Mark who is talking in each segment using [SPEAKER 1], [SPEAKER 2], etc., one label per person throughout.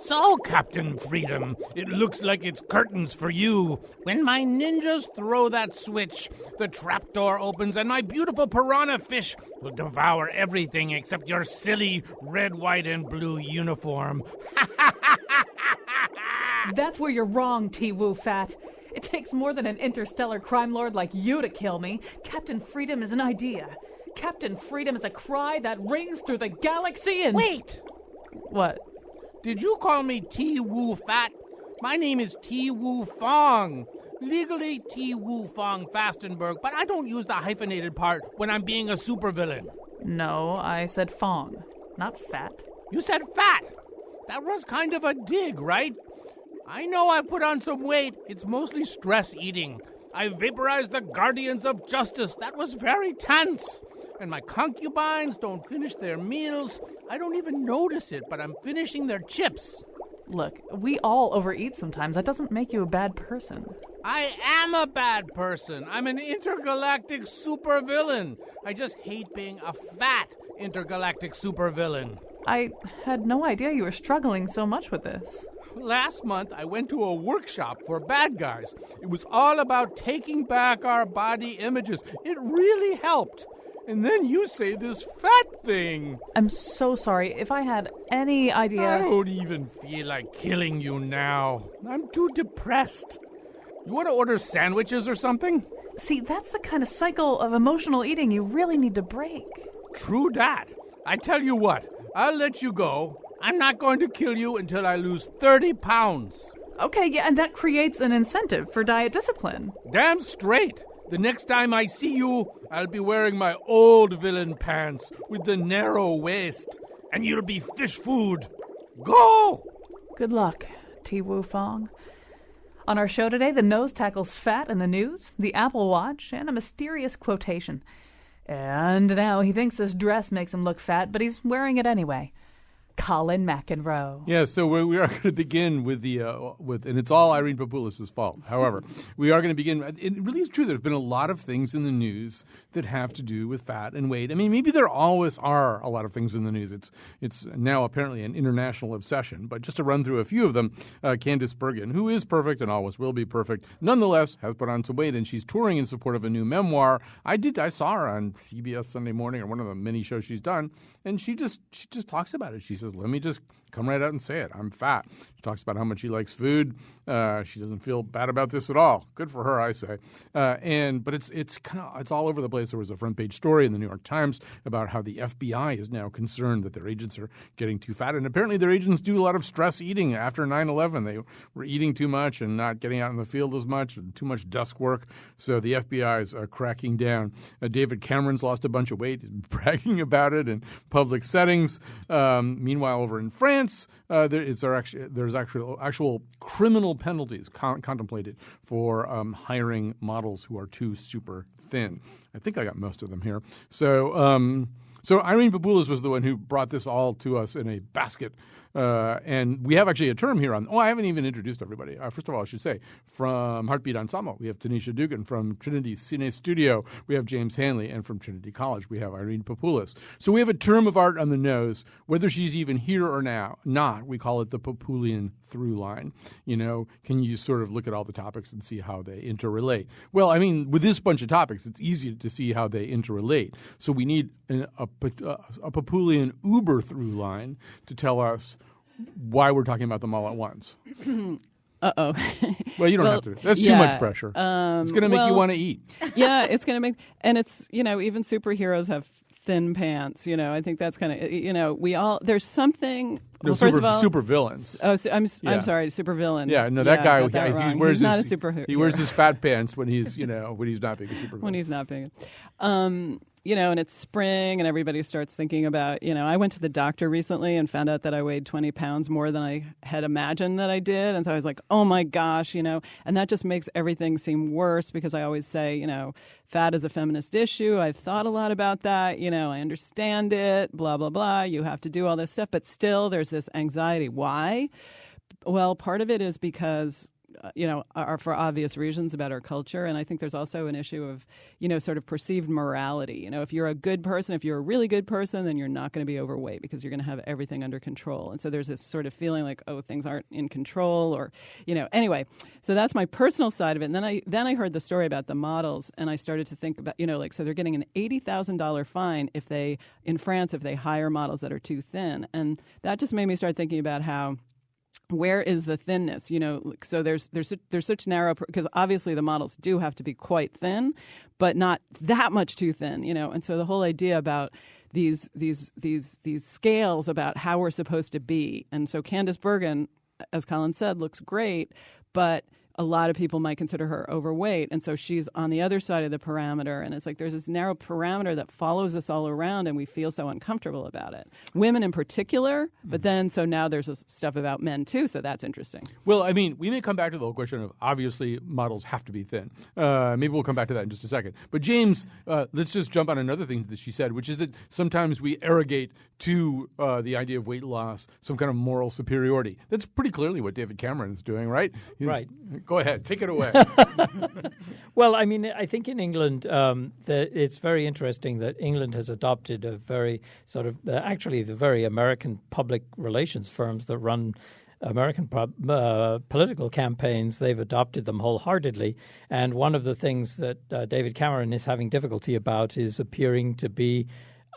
[SPEAKER 1] So, Captain Freedom, it looks like it's curtains for you. When my ninjas throw that switch, the trapdoor opens and my beautiful piranha fish will devour everything except your silly red, white, and blue uniform.
[SPEAKER 2] That's where you're wrong, T-Woo Fat. It takes more than an interstellar crime lord like you to kill me. Captain Freedom is an idea. Captain Freedom is a cry that rings through the galaxy and...
[SPEAKER 1] Wait!
[SPEAKER 2] What?
[SPEAKER 1] Did you call me T-Woo Fat? My name is T-Woo Fong. Legally T-Woo Fong Fastenberg, but I don't use the hyphenated part when I'm being a supervillain.
[SPEAKER 2] No, I said Fong, not Fat.
[SPEAKER 1] You said fat. That was kind of a dig, right? I know I've put on some weight. It's mostly stress eating. I vaporized the Guardians of Justice. That was very tense. And my concubines don't finish their meals. I don't even notice it, but I'm finishing their chips.
[SPEAKER 2] Look, we all overeat sometimes. That doesn't make you a bad person.
[SPEAKER 1] I am a bad person. I'm an intergalactic supervillain. I just hate being a fat intergalactic supervillain.
[SPEAKER 2] I had no idea you were struggling so much with this.
[SPEAKER 1] Last month, I went to a workshop for bad guys. It was all about taking back our body images. It really helped. And then you say this fat thing.
[SPEAKER 2] I'm so sorry. If I had any idea...
[SPEAKER 1] I don't even feel like killing you now. I'm too depressed. You want to order sandwiches or something?
[SPEAKER 2] See, that's the kind of cycle of emotional eating you really need to break.
[SPEAKER 1] True that. I tell you what, I'll let you go. I'm not going to kill you until I lose 30 pounds.
[SPEAKER 2] Okay, yeah, and that creates an incentive for diet discipline.
[SPEAKER 1] Damn straight. The next time I see you, I'll be wearing my old villain pants with the narrow waist, and you'll be fish food. Go!
[SPEAKER 2] Good luck, T-Woo Fong. On our show today, the nose tackles fat in the news, the Apple Watch, and a mysterious quotation. And now he thinks this dress makes him look fat, but he's wearing it anyway. Colin McEnroe.
[SPEAKER 3] Yeah, so we are going to begin with and it's all Irene Papoulis' fault. However, we are going to begin. It really is true. There's been a lot of things in the news that have to do with fat and weight. I mean, maybe there always are a lot of things in the news. It's now apparently an international obsession. But just to run through a few of them, Candice Bergen, who is perfect and always will be perfect, nonetheless has put on some weight, and she's touring in support of a new memoir. I saw her on CBS Sunday Morning, or one of the many shows she's done, and she just talks about it. She says, let me just come right out and say it. I'm fat. She talks about how much she likes food. She doesn't feel bad about this at all. Good for her, I say. But it's all over the place. There was a front page story in the New York Times about how the FBI is now concerned that their agents are getting too fat. And apparently their agents do a lot of stress eating after 9/11. They were eating too much and not getting out in the field as much, and too much desk work. So the FBI is cracking down. David Cameron's lost a bunch of weight. He's bragging about it in public settings. Meanwhile, over in France, there's actual criminal penalties contemplated for hiring models who are too super thin. I think I got most of them here. So Irene Papoulis was the one who brought this all to us in a basket. And we have actually a term here I haven't even introduced everybody. First of all, I should say, from Heartbeat Ensemble, we have Tanisha Dugan. From Trinity Cine Studio, we have James Hanley. And from Trinity College, we have Irene Papoulis. So we have a term of art on the nose. Whether she's even here or not, we call it the Papoulian through line. You know, can you sort of look at all the topics and see how they interrelate? Well, I mean, with this bunch of topics, it's easy to see how they interrelate. So we need a Papoulian Uber through line to tell us why we're talking about them all at once.
[SPEAKER 4] Uh-oh.
[SPEAKER 3] Well, you don't have to. That's too much pressure. It's going to make you want to eat.
[SPEAKER 4] Yeah, it's going to make, and it's, even superheroes have thin pants. I think that's kind of, we all, there's something.
[SPEAKER 3] No,
[SPEAKER 4] first of all,
[SPEAKER 3] super villains.
[SPEAKER 4] Oh, I'm sorry, super villain.
[SPEAKER 3] Yeah, no, that guy. He wears
[SPEAKER 4] he's not a superhero.
[SPEAKER 3] He wears his fat pants when he's, when he's not being a supervillain.
[SPEAKER 4] When he's not being. And it's spring and everybody starts thinking about, I went to the doctor recently and found out that I weighed 20 pounds more than I had imagined that I did. And so I was like, oh my gosh, and that just makes everything seem worse because I always say, fat is a feminist issue. I've thought a lot about that. I understand it, blah, blah, blah. You have to do all this stuff. But still, there's this anxiety. Why? Well, part of it is because are for obvious reasons about our culture. And I think there's also an issue of, sort of perceived morality. If you're a good person, if you're a really good person, then you're not going to be overweight because you're going to have everything under control. And so there's this sort of feeling like, oh, things aren't in control, or, anyway. So that's my personal side of it. And then I heard the story about the models, and I started to think about, so they're getting an $80,000 fine in France if they hire models that are too thin. And that just made me start thinking about where is the thinness? So there's such narrow, because obviously the models do have to be quite thin, but not that much too thin. And so the whole idea about these scales about how we're supposed to be, and so Candice Bergen, as Colin said, looks great, but a lot of people might consider her overweight, and so she's on the other side of the parameter, and it's like there's this narrow parameter that follows us all around, and we feel so uncomfortable about it. Women in particular, but then so now there's this stuff about men too, so that's interesting.
[SPEAKER 3] Well, I mean, we may come back to the whole question of obviously models have to be thin. Maybe we'll come back to that in just a second. But James, let's just jump on another thing that she said, which is that sometimes we arrogate to the idea of weight loss some kind of moral superiority. That's pretty clearly what David Cameron is doing, right?
[SPEAKER 5] Right.
[SPEAKER 3] Go ahead. Take it away.
[SPEAKER 5] Well, I mean, I think in England, it's very interesting that England has adopted a very sort of actually the very American public relations firms that run American political campaigns. They've adopted them wholeheartedly. And one of the things that David Cameron is having difficulty about is appearing to be,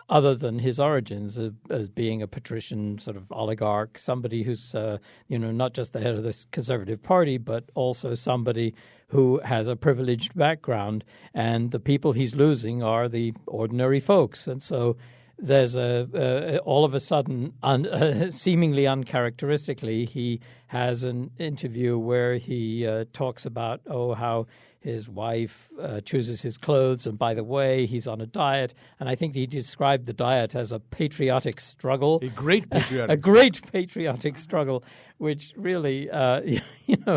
[SPEAKER 5] other than his origins as being a patrician sort of oligarch, somebody who's not just the head of the Conservative Party, but also somebody who has a privileged background, and the people he's losing are the ordinary folks. And so there's all of a sudden, seemingly uncharacteristically, he has an interview where he talks about how his wife chooses his clothes, and by the way, he's on a diet. And I think he described the diet as a patriotic struggle.
[SPEAKER 3] A great patriotic
[SPEAKER 5] a great patriotic struggle, which really,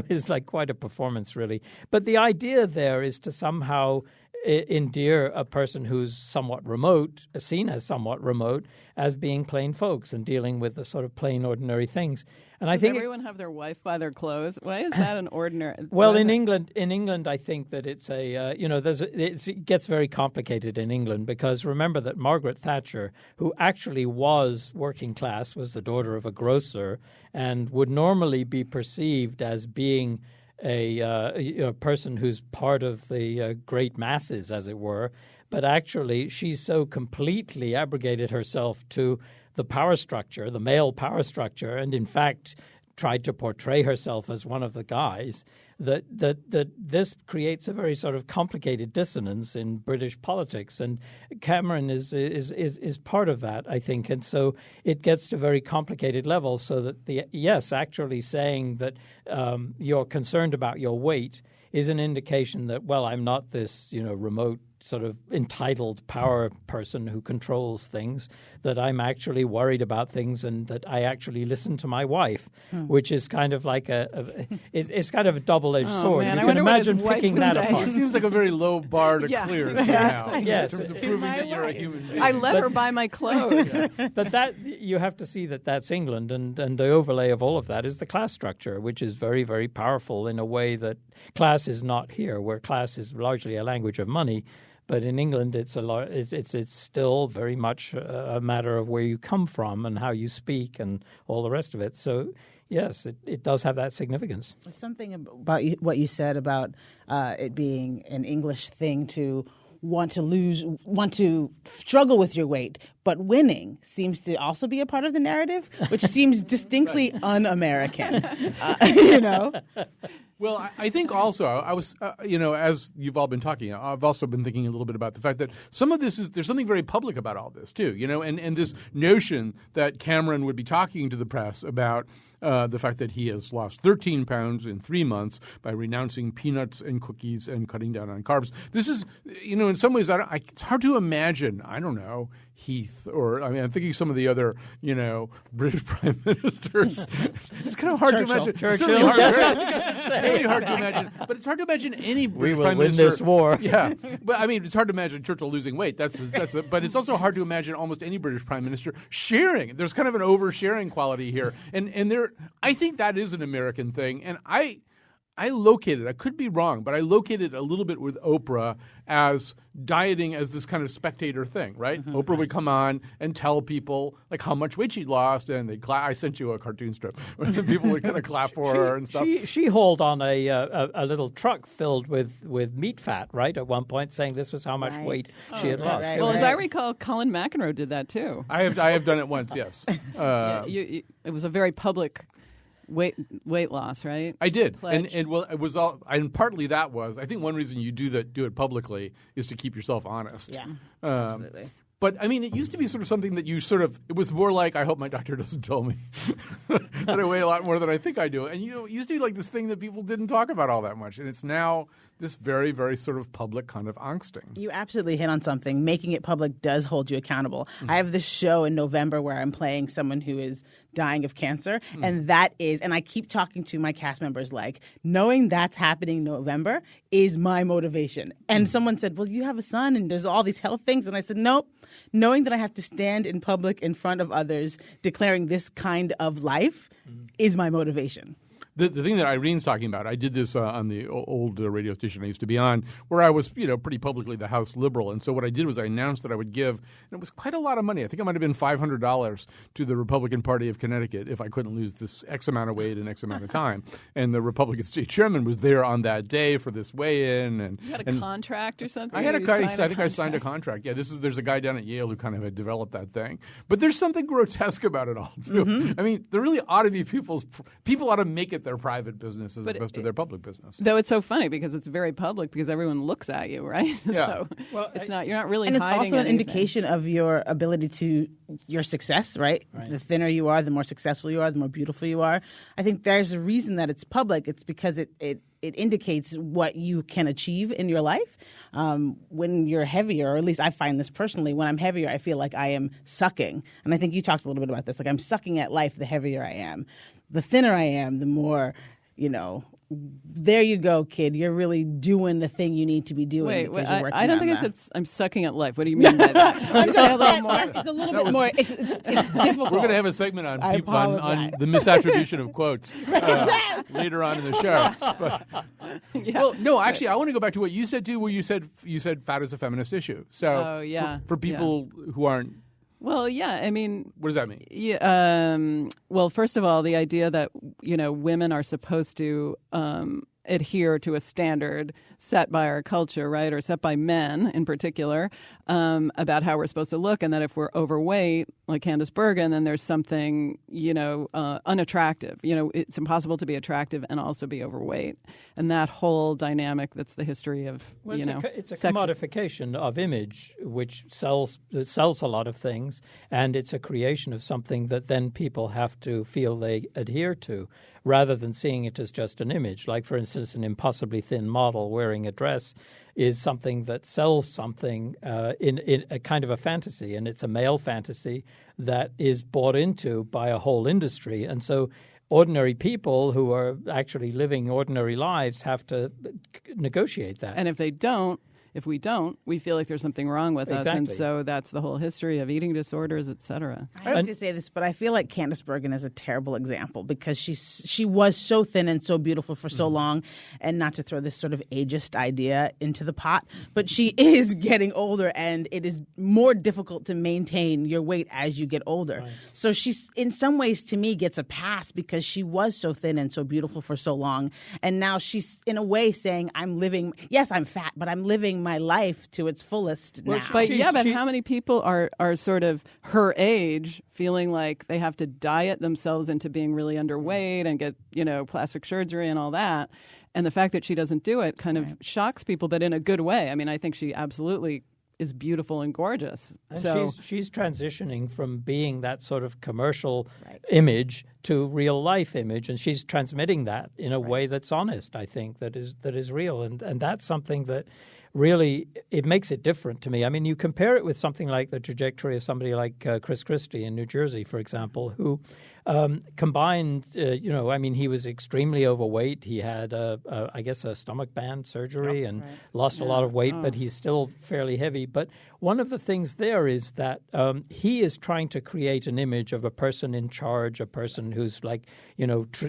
[SPEAKER 5] is like quite a performance, really. But the idea there is to somehow endear a person who's somewhat remote, seen as somewhat remote, as being plain folks and dealing with the sort of plain, ordinary things. And
[SPEAKER 4] Does everyone have their wife buy their clothes? Why is that an ordinary?
[SPEAKER 5] Well, in England, I think that it's it gets very complicated in England, because remember that Margaret Thatcher, who actually was working class, was the daughter of a grocer, and would normally be perceived as being a person who's part of the great masses, as it were. But actually, she's so completely abrogated herself to the power structure, the male power structure, and in fact tried to portray herself as one of the guys, that this creates a very sort of complicated dissonance in British politics. And Cameron is part of that, I think. And so it gets to very complicated levels, so that actually saying that you're concerned about your weight is an indication that, well, I'm not this, remote sort of entitled power person who controls things, that I'm actually worried about things, and that I actually listen to my wife, which is kind of like it's kind of a double-edged sword.
[SPEAKER 4] Man,
[SPEAKER 5] you
[SPEAKER 4] I
[SPEAKER 5] can
[SPEAKER 4] wonder what
[SPEAKER 5] imagine
[SPEAKER 4] his wife
[SPEAKER 5] picking
[SPEAKER 4] would
[SPEAKER 5] that
[SPEAKER 4] say.
[SPEAKER 5] apart.
[SPEAKER 3] It seems like a very low bar to clear somehow.
[SPEAKER 5] Yes.
[SPEAKER 3] In terms of proving that you're a human being.
[SPEAKER 4] I let her buy my clothes.
[SPEAKER 5] But that you have to see that's England, and the overlay of all of that is the class structure, which is very, very powerful in a way that class is not here, where class is largely a language of money. But in England, it's still very much a matter of where you come from and how you speak and all the rest of it. So, yes, it does have that significance.
[SPEAKER 6] Something about what you said about it being an English thing to want to struggle with your weight, but winning seems to also be a part of the narrative, which seems distinctly un-American.
[SPEAKER 3] Well, I think also I was, as you've all been talking, I've also been thinking a little bit about the fact that some of this there's something very public about all this too, and this notion that Cameron would be talking to the press about the fact that he has lost 13 pounds in 3 months by renouncing peanuts and cookies and cutting down on carbs. This is, in some ways, it's hard to imagine, I don't know, Heath, or I'm thinking some of the other, British prime ministers. It's kind of hard to imagine.
[SPEAKER 5] Churchill.
[SPEAKER 3] It's really hard to imagine, but it's hard to imagine any British prime minister.
[SPEAKER 5] We will win this war.
[SPEAKER 3] Yeah, but it's hard to imagine Churchill losing weight. But it's also hard to imagine almost any British prime minister sharing. There's kind of an oversharing quality here, and there. I think that is an American thing, and I I located, I could be wrong, but I located a little bit with Oprah as dieting as this kind of spectator thing, right? Oprah would come on and tell people like how much weight she'd lost, and they'd I sent you a cartoon strip where people would kind of clap for her and stuff.
[SPEAKER 5] She hauled on a little truck filled with meat fat, right, at one point, saying this was how much weight she had lost.
[SPEAKER 6] right,
[SPEAKER 4] Well, as I recall, Colin McEnroe did that too.
[SPEAKER 3] I have done it once, yes.
[SPEAKER 4] It was a very public weight loss, right?
[SPEAKER 3] I did,
[SPEAKER 4] Pledge.
[SPEAKER 3] and well, it was all, and partly that was. I think one reason you do it publicly is to keep yourself honest.
[SPEAKER 6] Yeah, absolutely.
[SPEAKER 3] But I mean, it used to be sort of something that you sort of. It was more like, I hope my doctor doesn't tell me that I weigh a lot more than I think I do. And it used to be like this thing that people didn't talk about all that much, and it's now this very, very sort of public kind of angsting.
[SPEAKER 6] You absolutely hit on something. Making it public does hold you accountable. I have this show in November where I'm playing someone who is dying of cancer, and I keep talking to my cast members like, knowing that's happening in November is my motivation. And someone said, well, you have a son and there's all these health things. And I said, nope. Knowing that I have to stand in public in front of others declaring this kind of life is my motivation.
[SPEAKER 3] The thing that Irene's talking about, I did this on the old radio station I used to be on, where I was, pretty publicly the House Liberal. And so what I did was I announced that I would give, and it was quite a lot of money. I think it might have been $500 to the Republican Party of Connecticut if I couldn't lose this X amount of weight in X amount of time. And the Republican state chairman was there on that day for this weigh-in. And
[SPEAKER 4] You had a contract or something?
[SPEAKER 3] I had
[SPEAKER 4] Or
[SPEAKER 3] a
[SPEAKER 4] you
[SPEAKER 3] guy.
[SPEAKER 4] signed
[SPEAKER 3] I think I signed a contract. Yeah, there's a guy down at Yale who kind of had developed that thing. But there's something grotesque about it all too. I mean, there really ought to be people ought to make it their private business as opposed to their public business.
[SPEAKER 4] Though it's so funny because it's very public because everyone looks at you, right?
[SPEAKER 3] Yeah.
[SPEAKER 4] So you're not really
[SPEAKER 6] And it's
[SPEAKER 4] hiding
[SPEAKER 6] also an
[SPEAKER 4] anything.
[SPEAKER 6] indication of your ability to your success, right? The thinner you are, the more successful you are, the more beautiful you are. I think there's a reason that it's public. It's because it indicates what you can achieve in your life. When you're heavier, or at least I find this personally, when I'm heavier, I feel like I am sucking. And I think you talked a little bit about this. Like I'm sucking at life the heavier I am. The thinner I am, the more, there you go, kid. You're really doing the thing you need to be doing.
[SPEAKER 4] Wait,
[SPEAKER 6] because you're working
[SPEAKER 4] I don't
[SPEAKER 6] on
[SPEAKER 4] think I
[SPEAKER 6] that.
[SPEAKER 4] said I'm sucking at life. What do you mean by that?
[SPEAKER 6] I'm
[SPEAKER 4] Say a little more.
[SPEAKER 6] It's a little bit more. It's difficult.
[SPEAKER 3] We're going to have a segment on
[SPEAKER 6] I
[SPEAKER 3] people on
[SPEAKER 6] apologize.
[SPEAKER 3] the misattribution of quotes later on in the show. But, well, no, actually, I want to go back to what you said too, where you said fat is a feminist issue. So, for people who aren't.
[SPEAKER 4] Well, yeah, I mean,
[SPEAKER 3] What does that mean?
[SPEAKER 4] yeah. Well, first of all, the idea that women are supposed to adhere to a standard set by our culture, right, or set by men in particular, about how we're supposed to look, and that if we're overweight, like Candice Bergen, then there's something, unattractive. It's impossible to be attractive and also be overweight. And that whole dynamic, that's the history of,
[SPEAKER 5] it's a
[SPEAKER 4] sexism.
[SPEAKER 5] commodification of image, which sells a lot of things, and it's a creation of something that then people have to feel they adhere to, rather than seeing it as just an image. Like, for instance, an impossibly thin model wearing a dress is something that sells something in a kind of a fantasy, and it's a male fantasy that is bought into by a whole industry. And so ordinary people who are actually living ordinary lives have to negotiate that.
[SPEAKER 4] And if we don't, we feel like there's something wrong with us. And
[SPEAKER 5] Exactly.
[SPEAKER 4] so that's the whole history of eating disorders, et cetera.
[SPEAKER 6] I hate to say this, but I feel like Candice Bergen is a terrible example because she was so thin and so beautiful for so long, and not to throw this sort of ageist idea into the pot, but she is getting older, and it is more difficult to maintain your weight as you get older. Right. So she's, in some ways, to me, gets a pass because she was so thin and so beautiful for so long, and now she's, in a way, saying, I'm fat, but I'm living my life to its fullest now.
[SPEAKER 4] But how many people are sort of her age feeling like they have to diet themselves into being really underweight and get, plastic surgery and all that? And the fact that she doesn't do it kind of shocks people, but in a good way. I mean, I think she absolutely is beautiful and gorgeous.
[SPEAKER 5] And
[SPEAKER 4] so
[SPEAKER 5] she's transitioning from being that sort of commercial image to real life image, and she's transmitting that in a way that's honest, I think, that is real. And that's something that really, it makes it different to me. I mean, you compare it with something like the trajectory of somebody like Chris Christie in New Jersey, for example, who combined, he was extremely overweight. He had, I guess, a stomach band surgery and lost a lot of weight, but he's still fairly heavy. But one of the things there is that he is trying to create an image of a person in charge, a person who's like,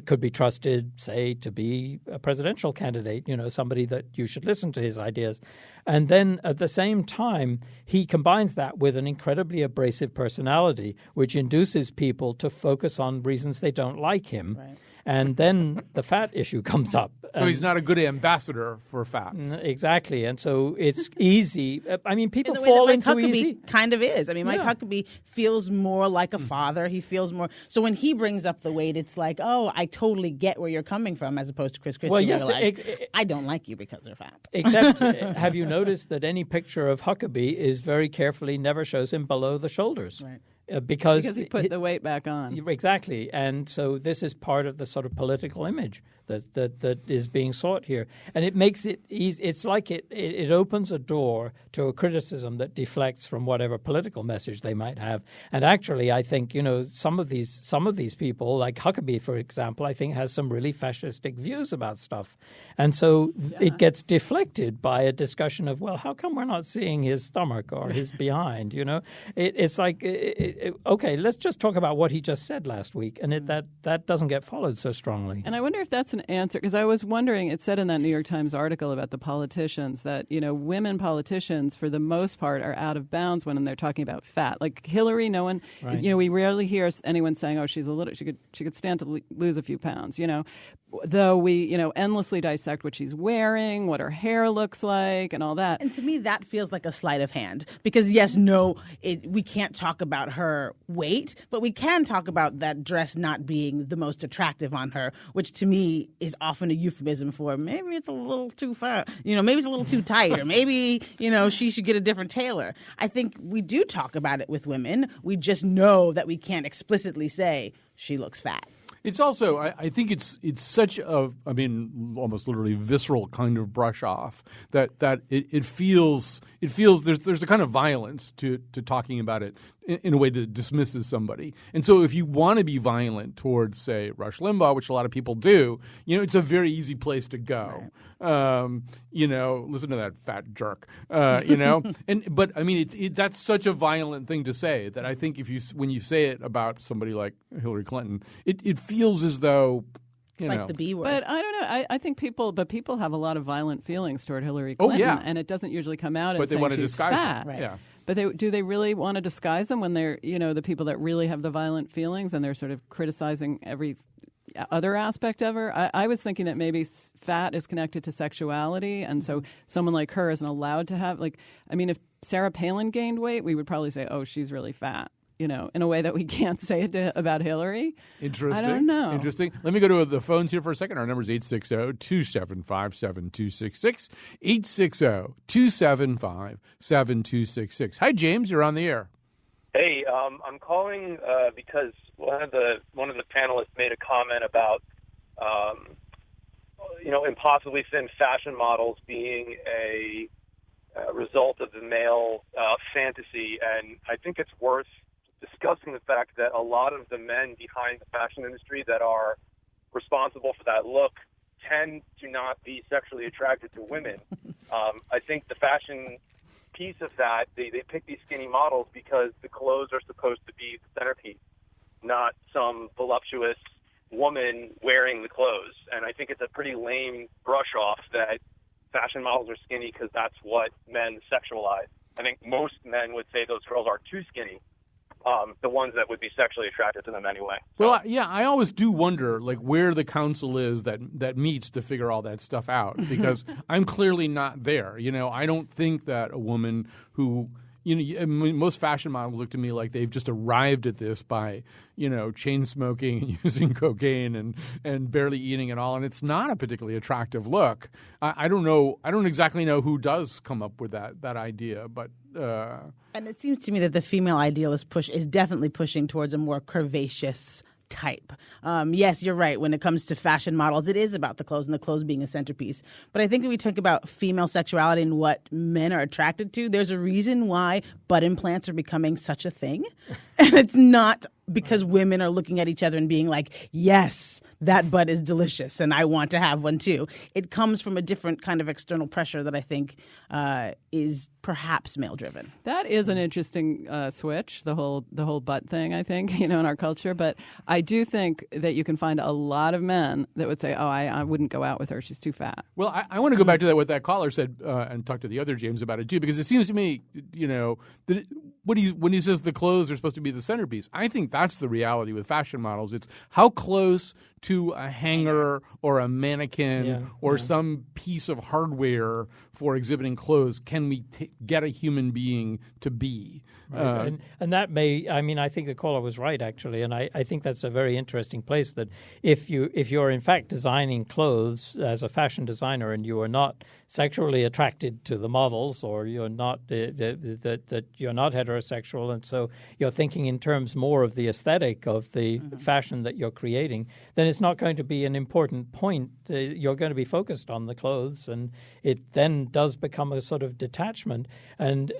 [SPEAKER 5] could be trusted, say, to be a presidential candidate, somebody that you should listen to his ideas. And then at the same time, he combines that with an incredibly abrasive personality, which induces people to focus on reasons they don't like him.
[SPEAKER 6] Right.
[SPEAKER 5] And then the fat issue comes up.
[SPEAKER 3] So he's not a good ambassador for fat.
[SPEAKER 5] Exactly. And so it's easy. I mean, people
[SPEAKER 6] In the way
[SPEAKER 5] fall
[SPEAKER 6] that
[SPEAKER 5] into
[SPEAKER 6] Mike Huckabee
[SPEAKER 5] easy.
[SPEAKER 6] kind of is. I mean, Mike
[SPEAKER 5] Yeah.
[SPEAKER 6] Huckabee feels more like a father. He feels more. So when he brings up the weight, it's like, oh, I totally get where you're coming from, as opposed to Chris Christie.
[SPEAKER 5] Well,
[SPEAKER 6] where
[SPEAKER 5] yes,
[SPEAKER 6] you're like, I don't like you because you're fat.
[SPEAKER 5] Except, have you noticed that any picture of Huckabee is very carefully never shows him below the shoulders?
[SPEAKER 6] Right.
[SPEAKER 5] Because
[SPEAKER 4] he put the weight back on.
[SPEAKER 5] Exactly. And so this is part of the sort of political image that is being sought here. And it makes it easy. It's like it opens a door to a criticism that deflects from whatever political message they might have. And actually, I think, some of these people, like Huckabee, for example, I think has some really fascistic views about stuff. And so it gets deflected by a discussion of, well, how come we're not seeing his stomach or his behind, It's like, okay, let's just talk about what he just said last week. And that doesn't get followed so strongly.
[SPEAKER 4] And I wonder if that's an answer, because I was wondering, it said in that New York Times article about the politicians that, women politicians, for the most part, are out of bounds when they're talking about fat. Like Hillary, no one,
[SPEAKER 5] Right.
[SPEAKER 4] we rarely hear anyone saying, oh, she's a little, she could stand to lose a few pounds, Though we, endlessly dissect what she's wearing, what her hair looks like, and all that.
[SPEAKER 6] And to me, that feels like a sleight of hand. Because, we can't talk about her weight, but we can talk about that dress not being the most attractive on her, which to me is often a euphemism for maybe it's a little too far, maybe it's a little too tight, or maybe, she should get a different tailor. I think we do talk about it with women. We just know that we can't explicitly say she looks fat.
[SPEAKER 3] It's also, I think it's such a, almost literally visceral kind of brush off that it feels there's a kind of violence to talking about it in a way that dismisses somebody. And so if you want to be violent towards, say, Rush Limbaugh, which a lot of people do, it's a very easy place to go. Right. Listen to that fat jerk, but I mean, that's such a violent thing to say that I think when you say it about somebody like Hillary Clinton, it feels as though
[SPEAKER 6] It's like the B word.
[SPEAKER 4] But I don't know. I think people have a lot of violent feelings toward Hillary Clinton, and it doesn't usually come out
[SPEAKER 3] but
[SPEAKER 4] and
[SPEAKER 3] they
[SPEAKER 4] saying
[SPEAKER 3] want to
[SPEAKER 4] she's
[SPEAKER 3] disguise
[SPEAKER 4] fat.
[SPEAKER 3] it.
[SPEAKER 6] Right.
[SPEAKER 3] Yeah.
[SPEAKER 4] But do they really want to disguise them when they're, the people that really have the violent feelings and they're sort of criticizing every other aspect of her? I was thinking that maybe fat is connected to sexuality, and so someone like her isn't allowed to have, if Sarah Palin gained weight, we would probably say, oh, she's really fat. In a way that we can't say it about Hillary.
[SPEAKER 3] Interesting.
[SPEAKER 4] I don't know.
[SPEAKER 3] Interesting. Let me go to the phones here for a second. Our number is 860-275-7266. 860-275-7266. Hi, James. You're on the air.
[SPEAKER 7] Hey, I'm calling because one of the panelists made a comment about impossibly thin fashion models being a result of the male fantasy, and I think it's worth discussing the fact that a lot of the men behind the fashion industry that are responsible for that look tend to not be sexually attracted to women. I think the fashion piece of that, they pick these skinny models because the clothes are supposed to be the centerpiece, not some voluptuous woman wearing the clothes. And I think it's a pretty lame brush off that fashion models are skinny because that's what men sexualize. I think most men would say those girls are too skinny. The ones that would be sexually attracted to them anyway.
[SPEAKER 3] Well, I always do wonder, where the council is that meets to figure all that stuff out, because I'm clearly not there. I don't think that a woman who most fashion models look to me like they've just arrived at this by, chain smoking and using cocaine and barely eating at all. And it's not a particularly attractive look. I don't know. I don't exactly know who does come up with that idea, but.
[SPEAKER 6] And it seems to me that the female ideal is definitely pushing towards a more curvaceous type. Yes, you're right. When it comes to fashion models, it is about the clothes and the clothes being a centerpiece. But I think when we talk about female sexuality and what men are attracted to, there's a reason why butt implants are becoming such a thing. And it's not because women are looking at each other and being like, yes, that butt is delicious and I want to have one too. It comes from a different kind of external pressure that I think is perhaps male-driven.
[SPEAKER 4] That is an interesting switch, the whole butt thing, I think, in our culture. But I do think that you can find a lot of men that would say, oh, I wouldn't go out with her. She's too fat.
[SPEAKER 3] Well, I want to go back to what that caller said and talk to the other James about it too, because it seems to me, that when he says the clothes are supposed to be the centerpiece, I think that's the reality with fashion models. It's how close to a hanger or a mannequin or some piece of hardware for exhibiting clothes can we get a human being to be.
[SPEAKER 5] Right. And that I think the caller was right, actually, and I think that's a very interesting place, that if you're in fact designing clothes as a fashion designer and you are not sexually attracted to the models, or you're not that you're not heterosexual, and so you're thinking in terms more of the aesthetic of the fashion that you're creating, then it's not going to be an important point. You're going to be focused on the clothes, and it then does become a sort of detachment. And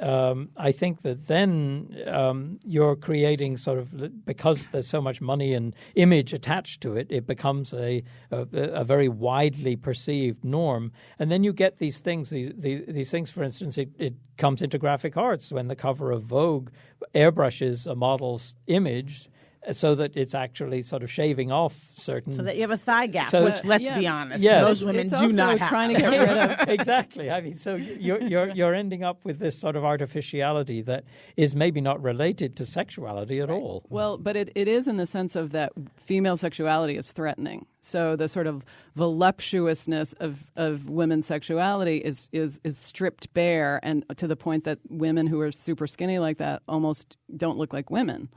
[SPEAKER 5] I think that then you're creating sort of, because there's so much money and image attached to it, it becomes a very widely perceived norm. And then you get these things, these things, for instance, it comes into graphic arts when the cover of Vogue airbrushes a model's image so that it's actually sort of shaving off certain...
[SPEAKER 6] So that you have a thigh gap, which, let's be honest, most women
[SPEAKER 4] it's
[SPEAKER 6] do not have.
[SPEAKER 4] Trying to get rid of.
[SPEAKER 5] Exactly. I mean, so you're ending up with this sort of artificiality that is maybe not related to sexuality at all.
[SPEAKER 4] Well, but it is in the sense of that female sexuality is threatening. So the sort of voluptuousness of women's sexuality is stripped bare, and to the point that women who are super skinny like that almost don't look like women.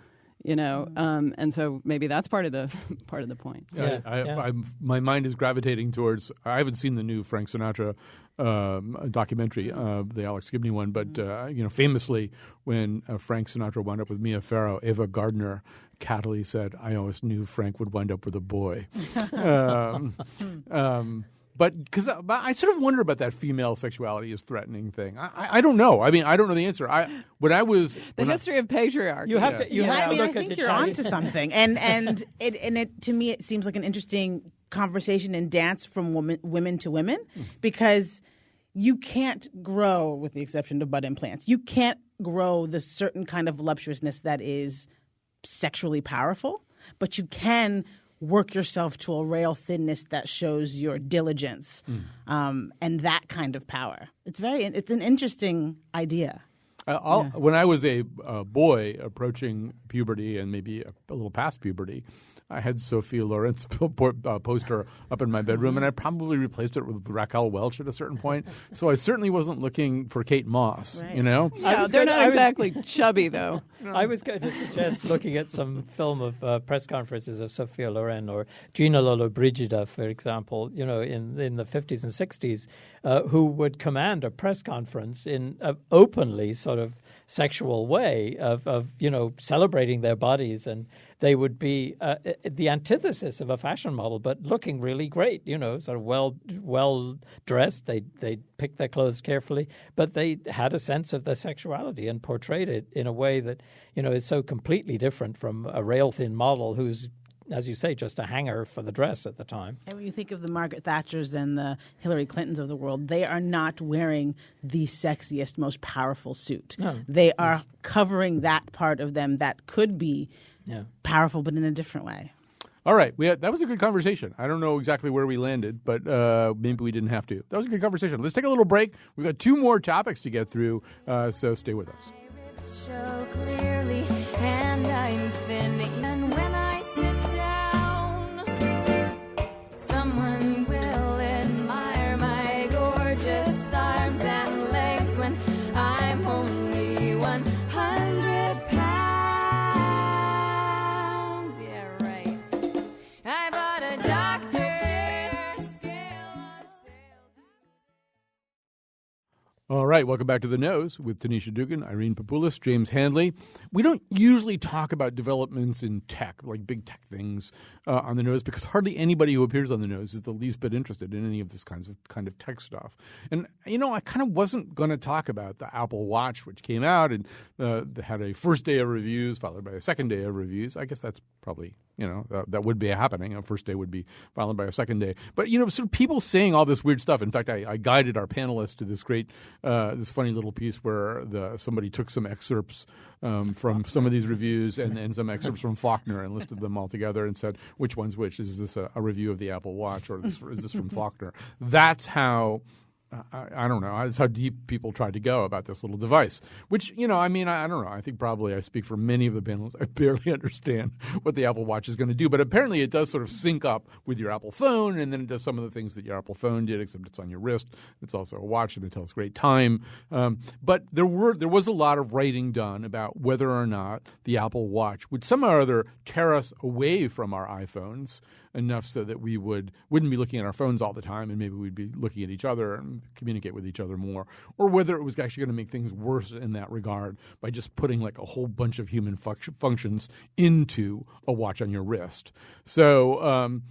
[SPEAKER 4] And so maybe that's part of the point.
[SPEAKER 3] My mind is gravitating towards. I haven't seen the new Frank Sinatra documentary, the Alex Gibney one, but famously, when Frank Sinatra wound up with Mia Farrow, Ava Gardner cattily said, "I always knew Frank would wind up with a boy." But I sort of wonder about that female sexuality as threatening thing. I don't know. I mean, I don't know the answer. The
[SPEAKER 4] history of patriarchy.
[SPEAKER 5] You have to.
[SPEAKER 6] I think you're onto something, and it to me it seems like an interesting conversation and dance from women to women, because you can't grow, with the exception of butt implants, you can't grow the certain kind of voluptuousness that is sexually powerful, but you can work yourself to a rail thinness that shows your diligence and that kind of power. It's an interesting idea.
[SPEAKER 3] When I was a boy approaching puberty and maybe a little past puberty, I had Sophia Loren's poster up in my bedroom, and I probably replaced it with Raquel Welch at a certain point. So I certainly wasn't looking for Kate Moss,
[SPEAKER 6] right.
[SPEAKER 4] Yeah, they're not exactly chubby, though.
[SPEAKER 5] I was going to suggest looking at some film of press conferences of Sophia Loren or Gina Lollobrigida, for example, in the 50s and 60s, who would command a press conference in an openly sort of sexual way of celebrating their bodies, and they would be the antithesis of a fashion model, but looking really great, sort of well dressed. They picked their clothes carefully, but they had a sense of their sexuality and portrayed it in a way that is so completely different from a rail thin model who's, as you say, just a hanger for the dress at the time.
[SPEAKER 6] And when you think of the Margaret Thatchers and the Hillary Clintons of the world, they are not wearing the sexiest, most powerful suit.
[SPEAKER 5] No.
[SPEAKER 6] They are covering that part of them that could be powerful, but in a different way.
[SPEAKER 3] All right. That was a good conversation. I don't know exactly where we landed, but maybe we didn't have to. That was a good conversation. Let's take a little break. We've got 2 more topics to get through, so stay with us.
[SPEAKER 8] Show clearly, and I'm thin, and when I sit down, someone will admire my gorgeous arms and legs when I'm only 100 pounds. Yeah, right. I bought a doctor scale on sale.
[SPEAKER 3] All right, welcome back to The Nose with Tanisha Dugan, Irene Papoulis, James Handley. We don't usually talk about developments in tech, like big tech things, on The Nose because hardly anybody who appears on The Nose is the least bit interested in any of this kind of tech stuff. And, I kind of wasn't going to talk about the Apple Watch, which came out and had a first day of reviews followed by a second day of reviews. I guess that's probably, that would be happening. A first day would be followed by a second day. But, sort of people saying all this weird stuff. In fact, I guided our panelists to this great this funny little piece where somebody took some excerpts from some of these reviews and some excerpts from Faulkner and listed them all together and said, which one's which? Is this a review of the Apple Watch or is this from Faulkner? That's how I don't know. That's how deep people tried to go about this little device, which, I don't know. I think probably I speak for many of the panelists. I barely understand what the Apple Watch is going to do, but apparently it does sort of sync up with your Apple phone, and then it does some of the things that your Apple phone did, except it's on your wrist. It's also a watch, and it tells great time. But there was a lot of writing done about whether or not the Apple Watch would somehow or other tear us away from our iPhones enough so that we wouldn't be looking at our phones all the time and maybe we'd be looking at each other and communicate with each other more, or whether it was actually going to make things worse in that regard by just putting like a whole bunch of human functions into a watch on your wrist. So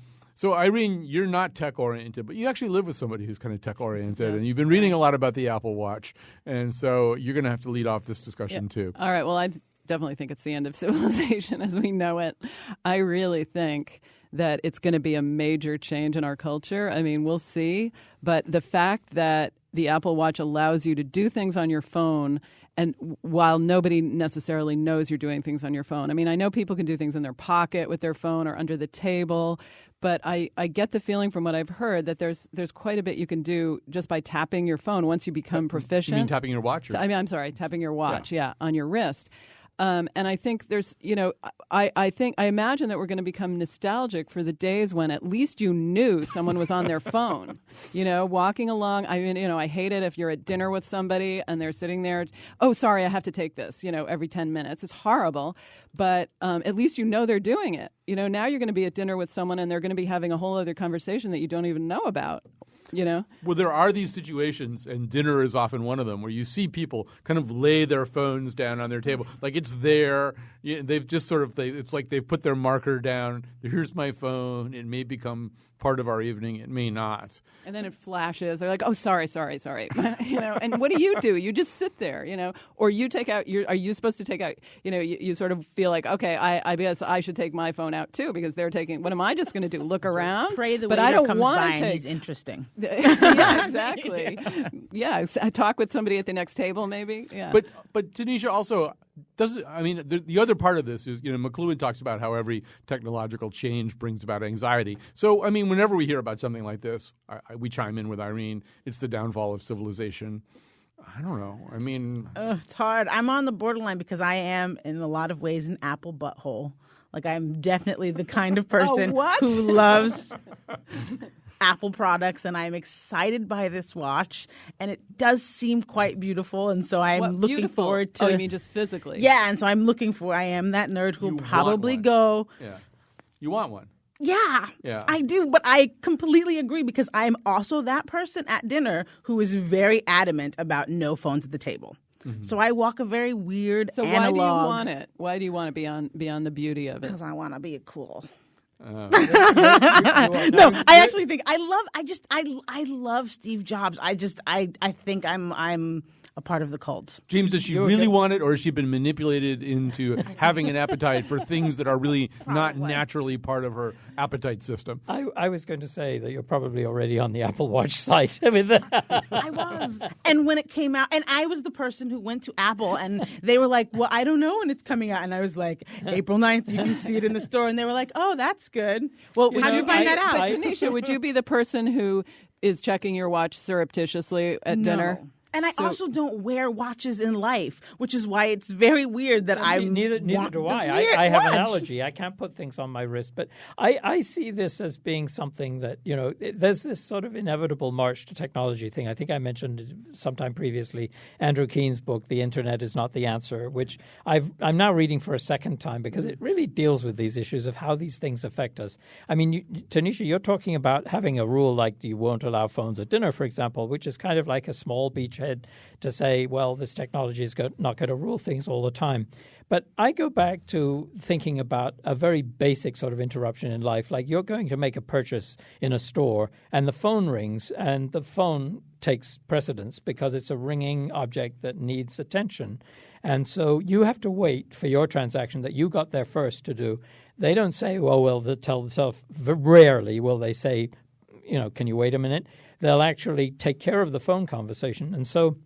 [SPEAKER 3] Irene, you're not tech-oriented, but you actually live with somebody who's kind of tech-oriented, and you've been reading a lot about the Apple Watch, and so you're going to have to lead off this discussion too.
[SPEAKER 4] All right, well, I definitely think it's the end of civilization as we know it. I really think that it's going to be a major change in our culture. I mean, we'll see. But the fact that the Apple Watch allows you to do things on your phone, and while nobody necessarily knows you're doing things on your phone. I mean, I know people can do things in their pocket with their phone or under the table, but I get the feeling from what I've heard that there's quite a bit you can do just by tapping your phone once you become proficient.
[SPEAKER 3] You mean tapping your watch?
[SPEAKER 4] I'm sorry, tapping your watch, on your wrist. And I think there's, I imagine that we're going to become nostalgic for the days when at least you knew someone was on their phone, walking along. I mean, I hate it if you're at dinner with somebody and they're sitting there. Oh, sorry, I have to take this, every 10 minutes. It's horrible. But at least they're doing it. Now you're going to be at dinner with someone and they're going to be having a whole other conversation that you don't even know about.
[SPEAKER 3] Well, there are these situations, and dinner is often one of them, where you see people kind of lay their phones down on their table. Like it's there. They've just it's like they've put their marker down. Here's my phone. It may become part of our evening. It may not.
[SPEAKER 4] And then it flashes. They're like, oh, sorry. And what do? You just sit there, or you take out are you supposed to take out, you sort of feel like, okay, I guess I should take my phone out too because they're taking, what am I just going to do? Look around?
[SPEAKER 6] Pray the
[SPEAKER 4] but
[SPEAKER 6] waiter
[SPEAKER 4] I don't
[SPEAKER 6] comes
[SPEAKER 4] want
[SPEAKER 6] by
[SPEAKER 4] to
[SPEAKER 6] and
[SPEAKER 4] take.
[SPEAKER 6] he's interesting.
[SPEAKER 4] Yeah, exactly. Yeah, I talk with somebody at the next table maybe. Yeah.
[SPEAKER 3] But Tanisha also the other part of this is, McLuhan talks about how every technological change brings about anxiety. So, whenever we hear about something like this, we chime in with Irene. It's the downfall of civilization. I don't know.
[SPEAKER 6] It's hard. I'm on the borderline because I am, in a lot of ways, an Apple butthole. Like, I'm definitely the kind of person who loves Apple products, and I'm excited by this watch, and it does seem quite beautiful, and so I'm looking forward to...
[SPEAKER 4] Oh, you mean just physically?
[SPEAKER 6] Yeah, and so I am that nerd who will probably go...
[SPEAKER 3] Yeah. You want one?
[SPEAKER 6] Yeah, I do, but I completely agree because I'm also that person at dinner who is very adamant about no phones at the table. Mm-hmm. So I walk a very weird
[SPEAKER 4] So
[SPEAKER 6] analog.
[SPEAKER 4] Why do you want it? Why do you want it beyond the beauty of it?
[SPEAKER 6] Because I want to be cool.
[SPEAKER 5] No,
[SPEAKER 6] I actually think I love Steve Jobs. I think I'm a part of the cult.
[SPEAKER 3] James, does she really want it, or has she been manipulated into having an appetite for things that are really not naturally part of her appetite system?
[SPEAKER 5] I was going to say that you're probably already on the Apple Watch site.
[SPEAKER 6] I was. And when it came out, and I was the person who went to Apple, and they were like, well, I don't know when it's coming out. And I was like, April 9th, you can see it in the store. And they were like, oh, that's good. Well, how did you find that out?
[SPEAKER 4] But Tanisha, would you be the person who is checking your watch surreptitiously at dinner?
[SPEAKER 6] And I also don't wear watches in life, which is why it's very weird that
[SPEAKER 5] neither do I. I have an allergy. I can't put things on my wrist. But I see this as being something that, there's this sort of inevitable march to technology thing. I think I mentioned sometime previously Andrew Keene's book, The Internet is Not the Answer, which I'm now reading for a second time because it really deals with these issues of how these things affect us. I mean, Tanisha, you're talking about having a rule like you won't allow phones at dinner, for example, which is kind of like a small beachhead head to say, well, this technology is not going to rule things all the time. But I go back to thinking about a very basic sort of interruption in life. Like you're going to make a purchase in a store and the phone rings and the phone takes precedence because it's a ringing object that needs attention. And so you have to wait for your transaction that you got there first to do. They don't say, well, they'll tell themselves, rarely will they say, can you wait a minute? They'll actually take care of the phone conversation. And so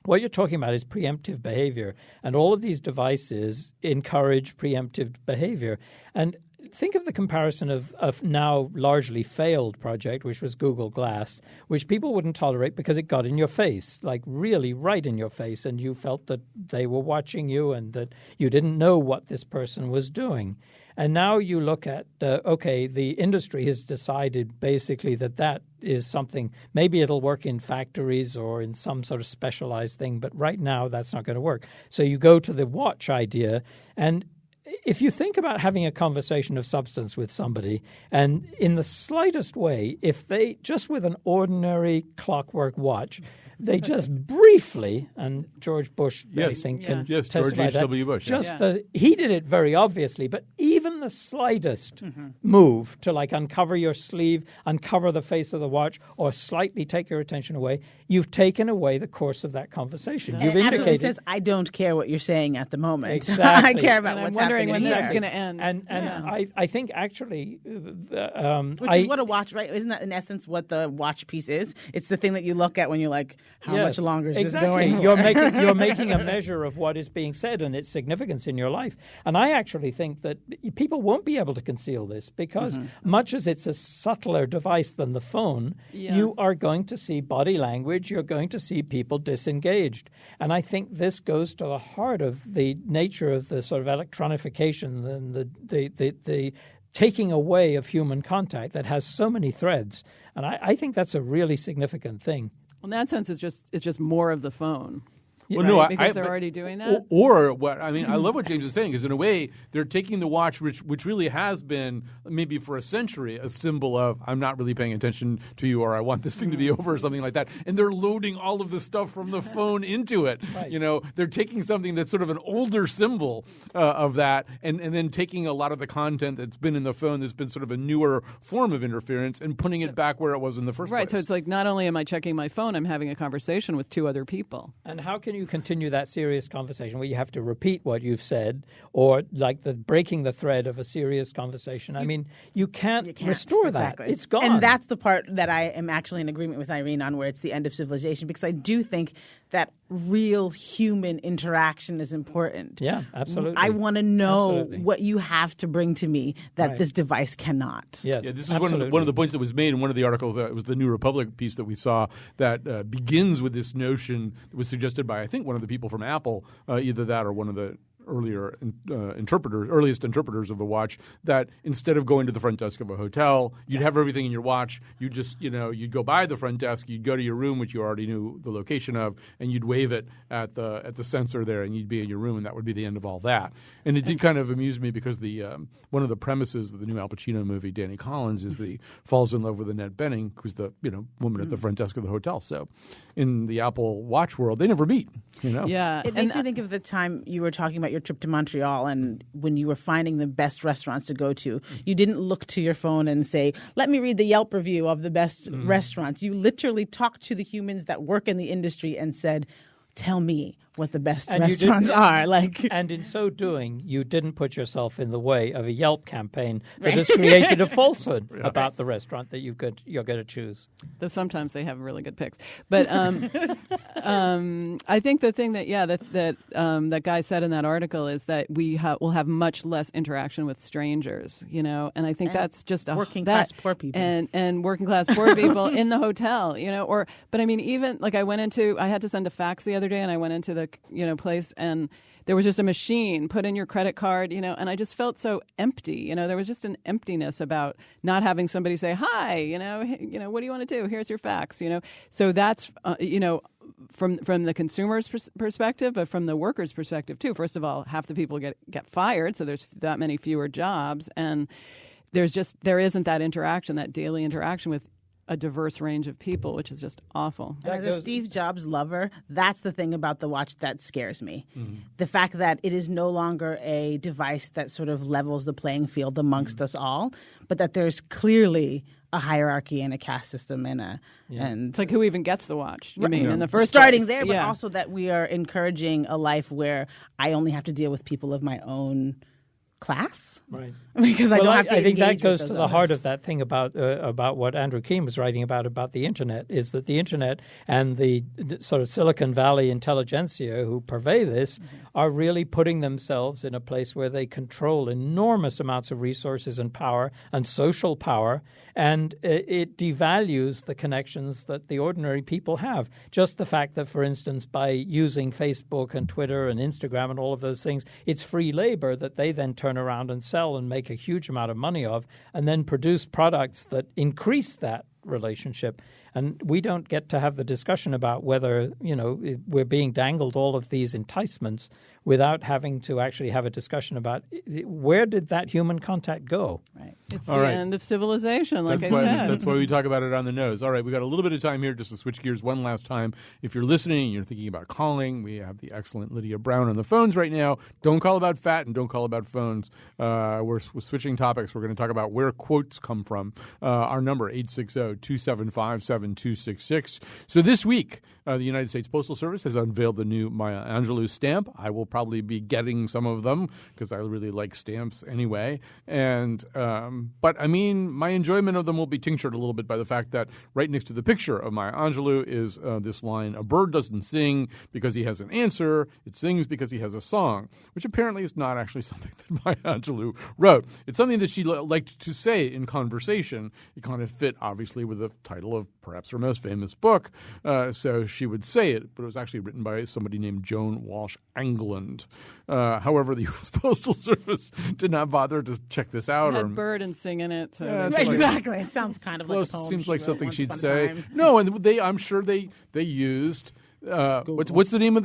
[SPEAKER 5] what you're talking about is preemptive behavior, and all of these devices encourage preemptive behavior. And think of the comparison of now largely failed project, which was Google Glass, which people wouldn't tolerate because it got in your face, like really right in your face, and you felt that they were watching you and that you didn't know what this person was doing. And now you look at, the industry has decided basically that is something, maybe it'll work in factories or in some sort of specialized thing, but right now that's not going to work. So you go to the watch idea, and if you think about having a conversation of substance with somebody, and in the slightest way, if they, just with an ordinary clockwork watch, they just briefly, and George Bush, I think, can testify
[SPEAKER 3] George H.W. Bush.
[SPEAKER 5] He did it very obviously, but even the slightest move to like uncover your sleeve, uncover the face of the watch, or slightly take your attention away, you've taken away the course of that conversation. You've indicated.
[SPEAKER 6] Says, I don't care what you're saying at the moment.
[SPEAKER 5] Exactly.
[SPEAKER 6] I care about
[SPEAKER 4] and
[SPEAKER 6] what's
[SPEAKER 4] I'm wondering
[SPEAKER 6] happening
[SPEAKER 4] when
[SPEAKER 6] here.
[SPEAKER 4] that's going to end.
[SPEAKER 5] And I think actually,
[SPEAKER 6] which is what a watch, right? Isn't that in essence what the watch piece is? It's the thing that you look at when you're like, how much longer is this going?
[SPEAKER 5] You're making a measure of what is being said and its significance in your life. And I actually think that people won't be able to conceal this because much as it's a subtler device than the phone, you are going to see body language. You're going to see people disengaged. And I think this goes to the heart of the nature of the sort of electronification and the taking away of human contact that has so many threads. And I think that's a really significant thing.
[SPEAKER 4] Well, in that sense, it's just more of the phone.
[SPEAKER 3] Well,
[SPEAKER 4] right?
[SPEAKER 3] no,
[SPEAKER 4] because they're already doing that.
[SPEAKER 3] Or what I mean, I love what James is saying because in a way they're taking the watch, which really has been maybe for a century a symbol of I'm not really paying attention to you, or I want this thing to be over, or something like that, and they're loading all of the stuff from the phone into it. Right. They're taking something that's sort of an older symbol of that, and then taking a lot of the content that's been in the phone that's been sort of a newer form of interference and putting it back where it was in the first place.
[SPEAKER 4] Right. So it's like not only am I checking my phone, I'm having a conversation with two other people.
[SPEAKER 5] And how can you continue that serious conversation where you have to repeat what you've said, or like the breaking the thread of a serious conversation? I mean, you can't restore that. It's gone.
[SPEAKER 6] And that's the part that I am actually in agreement with Irene on, where it's the end of civilization, because I do think that real human interaction is important.
[SPEAKER 5] Yeah, absolutely.
[SPEAKER 6] I want to know what you have to bring to me that this device cannot.
[SPEAKER 5] Yes,
[SPEAKER 3] yeah, this is one of the points that was made in one of the articles. It was the New Republic piece that we saw that begins with this notion that was suggested by, I think, one of the people from Apple, either that or one of the earliest interpreters of the watch, that instead of going to the front desk of a hotel, you'd have everything in your watch. You'd just, you'd go by the front desk, you'd go to your room, which you already knew the location of, and you'd wave it at the sensor there, and you'd be in your room, and that would be the end of all that. And it did kind of amuse me because the one of the premises of the new Al Pacino movie, Danny Collins, is falls in love with Annette Bening, who's the woman at the front desk of the hotel. So in the Apple Watch world, they never meet.
[SPEAKER 4] Yeah,
[SPEAKER 6] it makes me think of the time you were talking about your trip to Montreal, and when you were finding the best restaurants to go to, you didn't look to your phone and say, let me read the Yelp review of the best restaurants. You literally talked to the humans that work in the industry and said, tell me what the best restaurants are.
[SPEAKER 5] And in so doing, you didn't put yourself in the way of a Yelp campaign that has created a falsehood about the restaurant that you're going to choose.
[SPEAKER 4] Though sometimes they have really good picks. But I think the thing that guy said in that article is that will have much less interaction with strangers, and I think that's just
[SPEAKER 6] working class poor people
[SPEAKER 4] and working class poor people in the hotel, but I mean, even like I had to send a fax the other day, and I went into the place, and there was just a machine. Put in your credit card, and I just felt so empty. There was just an emptiness about not having somebody say, "Hi, what do you want to do? Here's your fax." So that's from the consumer's perspective, but from the worker's perspective too. First of all, half the people get fired, so there's that many fewer jobs, and there isn't that interaction, that daily interaction with a diverse range of people, which is just awful.
[SPEAKER 6] And as a Steve Jobs lover, that's the thing about the watch that scares me. The fact that it is no longer a device that sort of levels the playing field amongst us all, but that there's clearly a hierarchy and a caste system and
[SPEAKER 4] It's like who even gets the watch? You mean in the first
[SPEAKER 6] starting
[SPEAKER 4] place?
[SPEAKER 6] there, but also that we are encouraging a life where I only have to deal with people of my own class,
[SPEAKER 5] right?
[SPEAKER 6] Because I don't have to.
[SPEAKER 5] I think that
[SPEAKER 6] engage
[SPEAKER 5] goes
[SPEAKER 6] with
[SPEAKER 5] to
[SPEAKER 6] those
[SPEAKER 5] the heart
[SPEAKER 6] others.
[SPEAKER 5] of that thing about what Andrew Keen was writing about the internet, is that the internet and the sort of Silicon Valley intelligentsia who purvey this are really putting themselves in a place where they control enormous amounts of resources and power and social power, and it devalues the connections that the ordinary people have. Just the fact that, for instance, by using Facebook and Twitter and Instagram and all of those things, it's free labor that they then turn around and sell and make a huge amount of money of, and then produce products that increase that relationship. And we don't get to have the discussion about whether, we're being dangled all of these enticements without having to actually have a discussion about where did that human contact go?
[SPEAKER 6] Right.
[SPEAKER 4] It's
[SPEAKER 3] All
[SPEAKER 4] the
[SPEAKER 3] right.
[SPEAKER 4] end of civilization, like
[SPEAKER 3] That's
[SPEAKER 4] I
[SPEAKER 3] why,
[SPEAKER 4] said.
[SPEAKER 3] that's why we talk about it on the nose. All right, we got a little bit of time here just to switch gears one last time. If you're listening and you're thinking about calling, we have the excellent Lydia Brown on the phones right now. Don't call about fat and don't call about phones. We're switching topics. We're going to talk about where quotes come from. Our number, 860-275-7266. So this week, the United States Postal Service has unveiled the new Maya Angelou stamp. I will probably be getting some of them because I really like stamps anyway. And but I mean, my enjoyment of them will be tinctured a little bit by the fact that right next to the picture of Maya Angelou is this line: "A bird doesn't sing because he has an answer; it sings because he has a song," which apparently is not actually something that Maya Angelou wrote. It's something that she liked to say in conversation. It kind of fit, obviously, with the title of perhaps her most famous book, so she would say it, but it was actually written by somebody named Joan Walsh Angland. However, the U.S. Postal Service did not bother to check this out.
[SPEAKER 4] It had bird and sing in it. So
[SPEAKER 3] Yeah,
[SPEAKER 4] they-
[SPEAKER 3] it's like-
[SPEAKER 6] Exactly. It sounds kind of
[SPEAKER 3] Close,
[SPEAKER 6] like a poem
[SPEAKER 3] seems
[SPEAKER 6] she
[SPEAKER 3] like
[SPEAKER 6] wrote
[SPEAKER 3] something
[SPEAKER 6] once
[SPEAKER 3] she'd
[SPEAKER 6] upon a
[SPEAKER 3] say.
[SPEAKER 6] time.
[SPEAKER 3] No, and I'm sure they used what's the name of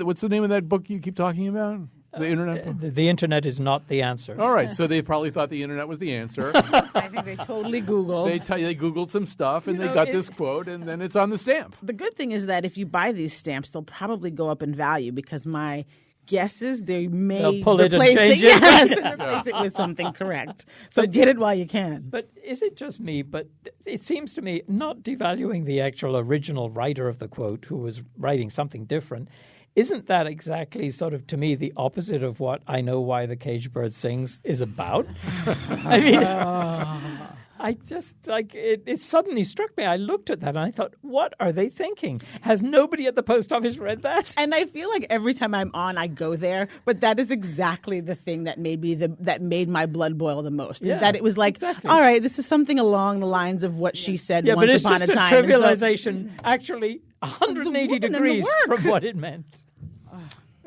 [SPEAKER 3] that book you keep talking about? The internet book.
[SPEAKER 5] The internet is not the answer.
[SPEAKER 3] All right, so they probably thought the internet was the answer.
[SPEAKER 6] I think they totally Googled.
[SPEAKER 3] They Googled some stuff and they got this quote, and then it's on the stamp.
[SPEAKER 6] The good thing is that if you buy these stamps, they'll probably go up in value because my guess is they may
[SPEAKER 5] They'll pull it and
[SPEAKER 6] replace
[SPEAKER 5] change it.
[SPEAKER 6] Yes, and replace it with something correct. So get it while you can.
[SPEAKER 5] But is it just me? But it seems to me, not devaluing the actual original writer of the quote, who was writing something different, isn't that exactly sort of, to me, the opposite of what I Know Why the Caged Bird Sings is about? I mean, I just, it suddenly struck me. I looked at that and I thought, what are they thinking? Has nobody at the post office read that?
[SPEAKER 6] And I feel like every time I'm on, I go there. But that is exactly the thing that made me that made my blood boil the most. Is
[SPEAKER 5] Yeah,
[SPEAKER 6] that it was like,
[SPEAKER 5] exactly.
[SPEAKER 6] all right, this is something along the lines of what she said
[SPEAKER 5] Yeah,
[SPEAKER 6] once
[SPEAKER 5] but it's
[SPEAKER 6] upon
[SPEAKER 5] just
[SPEAKER 6] a
[SPEAKER 5] a
[SPEAKER 6] time. And so-
[SPEAKER 5] trivialization, actually 180
[SPEAKER 6] woman and the
[SPEAKER 5] degrees
[SPEAKER 6] work.
[SPEAKER 5] from what it meant.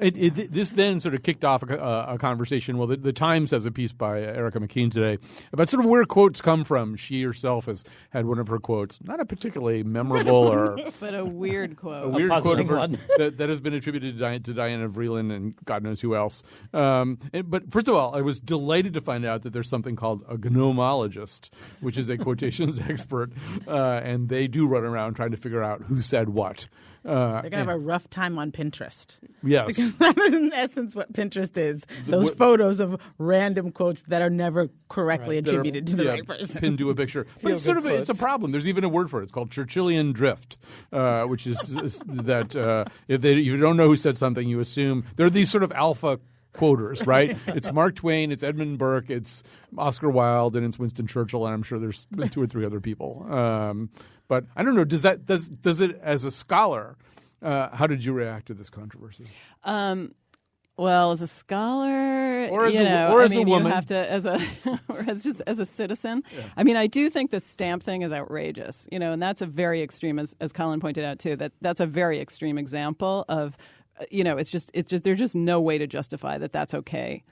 [SPEAKER 3] This then sort of kicked off a conversation. Well, the Times has a piece by Erica McKean today about sort of where quotes come from. She herself has had one of her quotes, not a particularly memorable or
[SPEAKER 4] but a weird
[SPEAKER 3] a
[SPEAKER 4] quote.
[SPEAKER 3] weird quote of
[SPEAKER 5] puzzling
[SPEAKER 3] hers
[SPEAKER 5] one.
[SPEAKER 3] that has been attributed to Diana Vreeland and God knows who else. But first of all, I was delighted to find out that there's something called a gnomologist, which is a quotations expert, and they do run around trying to figure out who said what.
[SPEAKER 6] They're gonna have a rough time on Pinterest.
[SPEAKER 3] Yes.
[SPEAKER 6] Because that is in essence what Pinterest is. Those photos of random quotes that are never correctly attributed to the right person.
[SPEAKER 3] Pinned to a picture. But it's
[SPEAKER 5] Feel-good
[SPEAKER 3] it's a
[SPEAKER 5] quotes.
[SPEAKER 3] problem. There's even a word for it. It's called Churchillian drift, which is that if you don't know who said something, you assume there are these sort of alpha quoters, right? It's Mark Twain, it's Edmund Burke, it's Oscar Wilde, and it's Winston Churchill, and I'm sure there's 2 or 3 other people. But I don't know. Does it, as a scholar, how did you react to this controversy?
[SPEAKER 4] Well, as a scholar,
[SPEAKER 3] Or as
[SPEAKER 4] you
[SPEAKER 3] a-
[SPEAKER 4] know,
[SPEAKER 3] or
[SPEAKER 4] I
[SPEAKER 3] as a
[SPEAKER 4] mean,
[SPEAKER 3] woman.
[SPEAKER 4] you have to, as a, or as a citizen. Yeah. I mean, I do think the stamp thing is outrageous, and that's a very extreme, as Colin pointed out too. That's a very extreme example of, it's just there's just no way to justify that that's okay.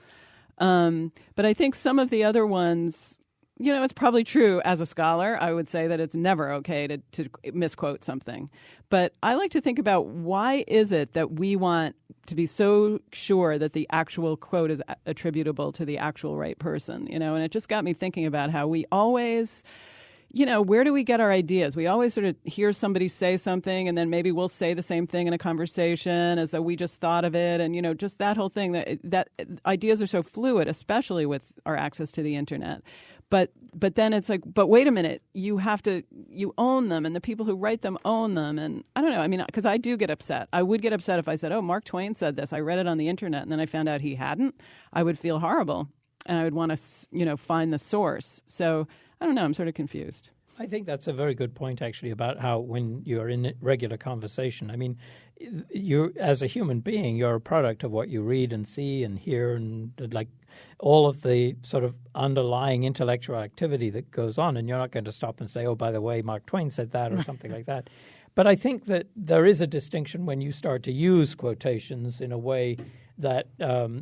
[SPEAKER 4] But I think some of the other ones, it's probably true as a scholar. I would say that it's never okay to misquote something. But I like to think about why is it that we want to be so sure that the actual quote is attributable to the actual right person, and it just got me thinking about how we always, where do we get our ideas? We always sort of hear somebody say something, and then maybe we'll say the same thing in a conversation as though we just thought of it. And, just that whole thing, that ideas are so fluid, especially with our access to the internet. But then it's like, but wait a minute, you own them, and the people who write them own them. And I don't know, I mean, because I do get upset. I would get upset if I said, oh, Mark Twain said this. I read it on the internet, and then I found out he hadn't. I would feel horrible, and I would want to, find the source. So I don't know, I'm sort of confused.
[SPEAKER 5] I think that's a very good point, actually, about how when you're in regular conversation, I mean, you as a human being, you're a product of what you read and see and hear, and like all of the sort of underlying intellectual activity that goes on. And you're not going to stop and say, oh, by the way, Mark Twain said that or something like that. But I think that there is a distinction when you start to use quotations in a way that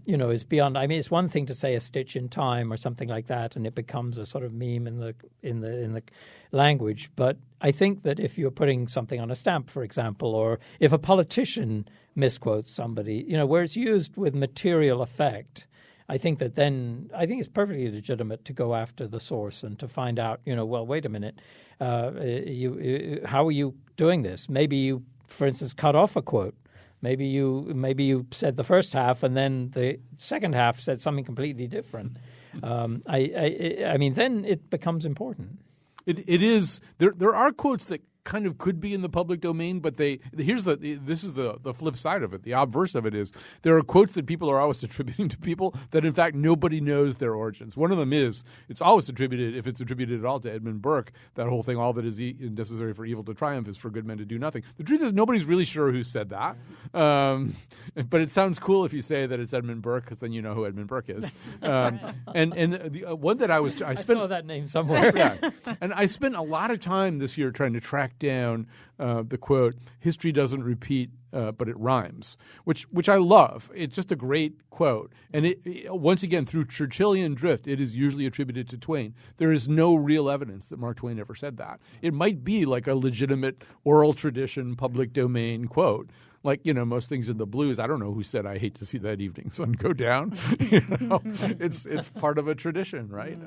[SPEAKER 5] is beyond. I mean, it's one thing to say a stitch in time or something like that, and it becomes a sort of meme in the language. But I think that if you're putting something on a stamp, for example, or if a politician misquotes somebody, where it's used with material effect, I think it's perfectly legitimate to go after the source and to find out, well, wait a minute, how are you doing this? Maybe you, for instance, cut off a quote. Maybe you said the first half and then the second half said something completely different. I mean, then it becomes important.
[SPEAKER 3] It is. There are quotes that kind of could be in the public domain, but this is the flip side of it. The obverse of it is there are quotes that people are always attributing to people that in fact nobody knows their origins. One of them is it's always attributed, if it's attributed at all, to Edmund Burke. That whole thing, all that is necessary for evil to triumph is for good men to do nothing. The truth is nobody's really sure who said that, but it sounds cool if you say that it's Edmund Burke because then you know who Edmund Burke is. And the one that I
[SPEAKER 5] saw that name somewhere.
[SPEAKER 3] Yeah, and I spent a lot of time this year trying to track down the quote, history doesn't repeat, but it rhymes, which I love. It's just a great quote. And it once again, through Churchillian drift, it is usually attributed to Twain. There is no real evidence that Mark Twain ever said that. It might be like a legitimate oral tradition, public domain quote. Like, most things in the blues, I don't know who said, I hate to see that evening sun go down. It's part of a tradition, right?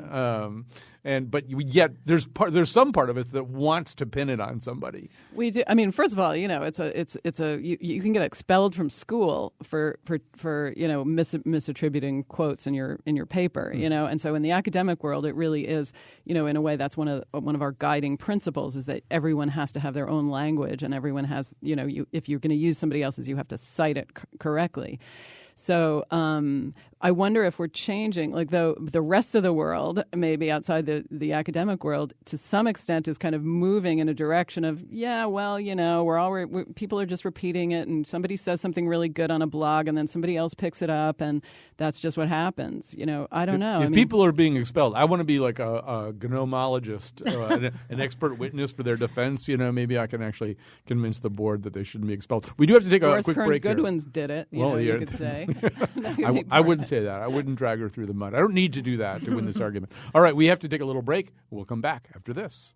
[SPEAKER 3] But yet there's some part of it that wants to pin it on somebody.
[SPEAKER 4] We do. I mean, first of all, you can get expelled from school for misattributing quotes in your paper, and so in the academic world, it really is, in a way, that's one of our guiding principles is that everyone has to have their own language, and everyone has, if you're going to use somebody else's, you have to cite it correctly. So I wonder if we're changing, like the rest of the world, maybe outside the academic world, to some extent is kind of moving in a direction of, people are just repeating it, and somebody says something really good on a blog, and then somebody else picks it up, and that's just what happens. I don't know.
[SPEAKER 3] If people are being expelled, I want to be like a gnomologist, an expert witness for their defense. Maybe I can actually convince the board that they shouldn't be expelled. We do have to take a quick break here.
[SPEAKER 4] Goodwin's did it. You could say.
[SPEAKER 3] I wouldn't say that. I wouldn't drag her through the mud. I don't need to do that to win this argument. All right, we have to take a little break. We'll come back after this.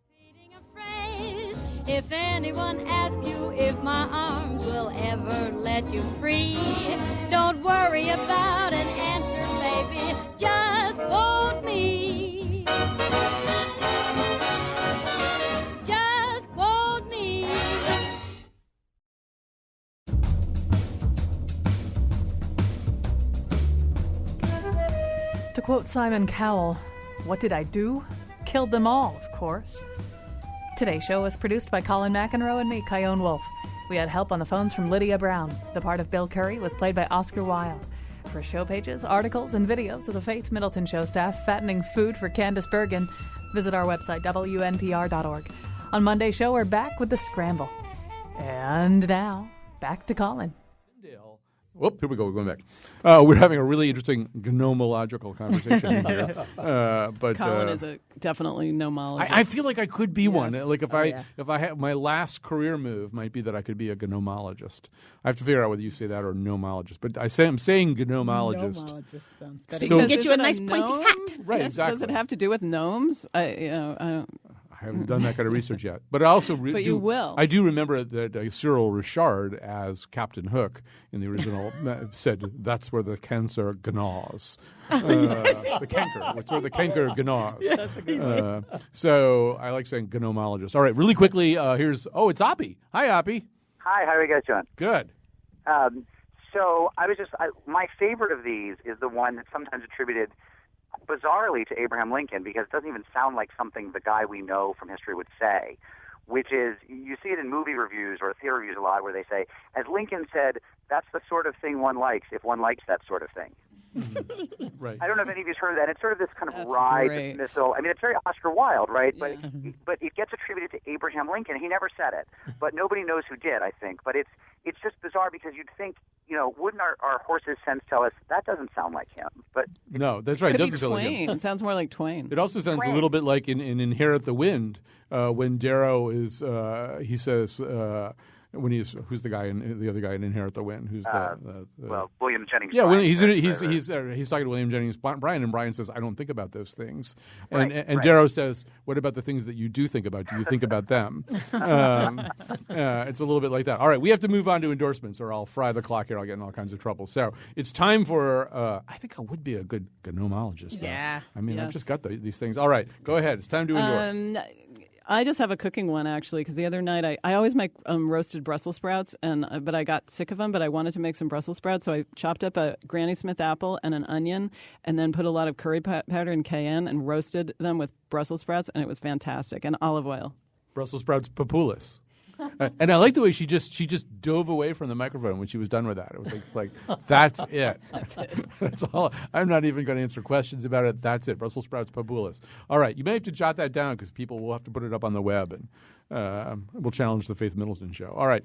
[SPEAKER 8] If anyone asks you if my arms will ever let you free, don't worry about an answer, baby. Just quote me. Just quote me.
[SPEAKER 2] To quote Simon Cowell, what did I do? Killed them all, of course. Today's show was produced by Colin McEnroe and me, Kyone Wolfe. We had help on the phones from Lydia Brown. The part of Bill Curry was played by Oscar Wilde. For show pages, articles, and videos of the Faith Middleton Show staff fattening food for Candice Bergen, visit our website, WNPR.org. On Monday's show, we're back with The Scramble. And now, back to Colin.
[SPEAKER 3] Whoop, here we go. We're going back. We're having a really interesting gnomological conversation here. But
[SPEAKER 4] Colin is definitely gnomologist.
[SPEAKER 3] I feel like I could be one. Like if I have my last career move might be that I could be a gnomologist. I have to figure out whether you say that or gnomologist. But I'm saying gnomologist.
[SPEAKER 6] Gnomologist sounds better.
[SPEAKER 3] So,
[SPEAKER 6] Get you a nice pointy hat.
[SPEAKER 3] Right, exactly.
[SPEAKER 4] Does it have to do with gnomes? I
[SPEAKER 3] haven't done that kind of research yet. But I also
[SPEAKER 4] But you will.
[SPEAKER 3] I do remember that Cyril Richard, as Captain Hook in the original, said that's where the cancer gnaws. The canker. That's where the canker gnaws.
[SPEAKER 5] Yeah, that's a good one.
[SPEAKER 3] So I like saying gnomologist. All right, really quickly, it's Oppie. Hi, Oppie.
[SPEAKER 9] Hi, how are you guys doing?
[SPEAKER 3] Good.
[SPEAKER 9] So my favorite of these is the one that's sometimes attributed bizarrely to Abraham Lincoln, because it doesn't even sound like something the guy we know from history would say, which is, you see it in movie reviews or theater reviews a lot, where they say, as Lincoln said, that's the sort of thing one likes if one likes that sort of thing.
[SPEAKER 3] Right.
[SPEAKER 9] I don't know if any of you've heard that. It's sort of this kind of
[SPEAKER 4] That's
[SPEAKER 9] wry
[SPEAKER 4] great.
[SPEAKER 9] dismissal. I mean, it's very Oscar Wilde, right?
[SPEAKER 4] Yeah.
[SPEAKER 9] But it gets attributed to Abraham Lincoln. He never said it, but nobody knows who did, I think. But it's just bizarre, because you'd think, wouldn't our horse's sense tell us that doesn't sound like him? But
[SPEAKER 3] No, that's right. It
[SPEAKER 4] Could be
[SPEAKER 3] doesn't sound like him.
[SPEAKER 4] Twain. It sounds more like Twain.
[SPEAKER 3] It also sounds a little bit like in Inherit the Wind, when Darrow is, he says, who's the guy the other guy in Inherit the Wind? Who's
[SPEAKER 9] William Jennings.
[SPEAKER 3] Yeah,
[SPEAKER 9] Bryan,
[SPEAKER 3] he's talking to William Jennings Bryan, and Bryan says, "I don't think about those things," and
[SPEAKER 9] Right.
[SPEAKER 3] Darrow says, "What about the things that you do think about? Do you think about them?" It's a little bit like that. All right, we have to move on to endorsements, or I'll fry the clock here. I'll get in all kinds of trouble. So it's time for. I think I would be a good gnomologist.
[SPEAKER 6] Yeah.
[SPEAKER 3] I mean, I've
[SPEAKER 4] Yes.
[SPEAKER 3] just got these things. All right, go ahead. It's time to endorse.
[SPEAKER 4] I just have a cooking one, actually, because the other night I always make roasted Brussels sprouts, but I got sick of them, but I wanted to make some Brussels sprouts, so I chopped up a Granny Smith apple and an onion, and then put a lot of curry powder and cayenne and roasted them with Brussels sprouts, and it was fantastic, and olive oil.
[SPEAKER 3] Brussels sprouts papulis. And I like the way she just dove away from the microphone when she was done with that. It was like that's it. That's all. I'm not even going to answer questions about it. That's it. Brussels sprouts papulis. All right, you may have to jot that down, because people will have to put it up on the web, and we'll challenge the Faith Middleton show. All right,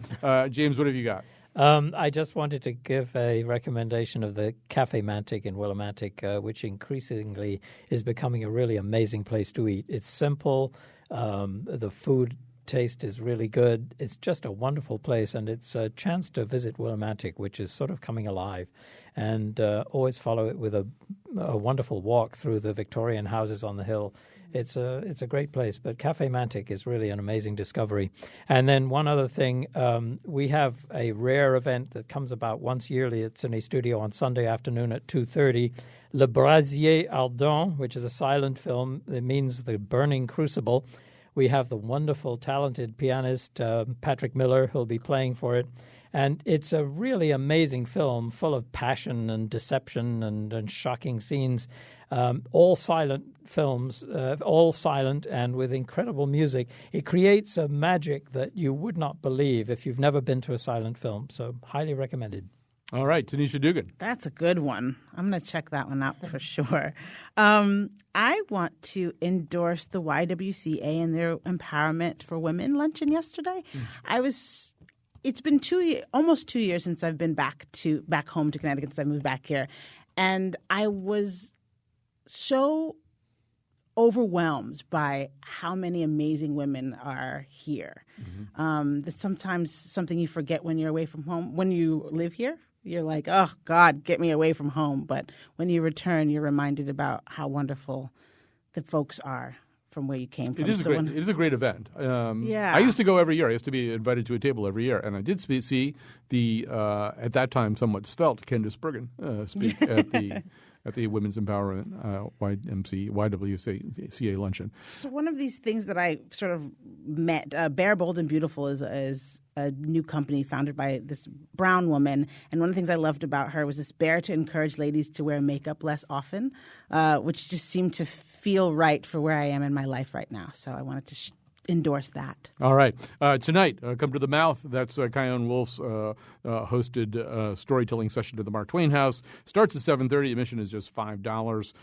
[SPEAKER 3] James, what have you got?
[SPEAKER 5] I just wanted to give a recommendation of the Cafe Mantic in Willimantic, which increasingly is becoming a really amazing place to eat. It's simple. The food taste is really good. It's just a wonderful place, and it's a chance to visit Willimantic, which is sort of coming alive. And always follow it with a wonderful walk through the Victorian houses on the hill. It's a great place, but Cafe Mantic is really an amazing discovery. And then one other thing, we have a rare event that comes about once yearly at Cine Studio on Sunday afternoon at 2:30. Le Brasier Ardent, which is a silent film. It means the burning crucible. We have the wonderful, talented pianist Patrick Miller who'll be playing for it. And it's a really amazing film full of passion and deception and shocking scenes. All silent films, all silent and with incredible music. It creates a magic that you would not believe if you've never been to a silent film. So highly recommended.
[SPEAKER 3] All right, Tanisha Dugan.
[SPEAKER 6] That's a good one. I'm going to check that one out for sure. I want to endorse the YWCA and their Empowerment for Women luncheon yesterday. It's been almost 2 years since I've been back home to Connecticut, since I moved back here. And I was so overwhelmed by how many amazing women are here. Mm-hmm. That's sometimes something you forget when you're away from home. When you live here, you're like, oh, God, get me away from home. But when you return, you're reminded about how wonderful the folks are from where you came from.
[SPEAKER 3] It is a great event.
[SPEAKER 6] Yeah.
[SPEAKER 3] I used to go every year. I used to be invited to a table every year. And I did see the, at that time, somewhat svelte Candice Bergen speak at the Women's Empowerment YWCA luncheon.
[SPEAKER 6] So one of these things that I sort of met, Bare, Bold, and Beautiful is a new company founded by this brown woman. And one of the things I loved about her was this bare to encourage ladies to wear makeup less often, which just seemed to feel right for where I am in my life right now. So I wanted to endorse that.
[SPEAKER 3] All right. Tonight, Come to the Mouth. That's Kyone Wolf's hosted storytelling session at the Mark Twain House. Starts at 7:30. Admission is just $5.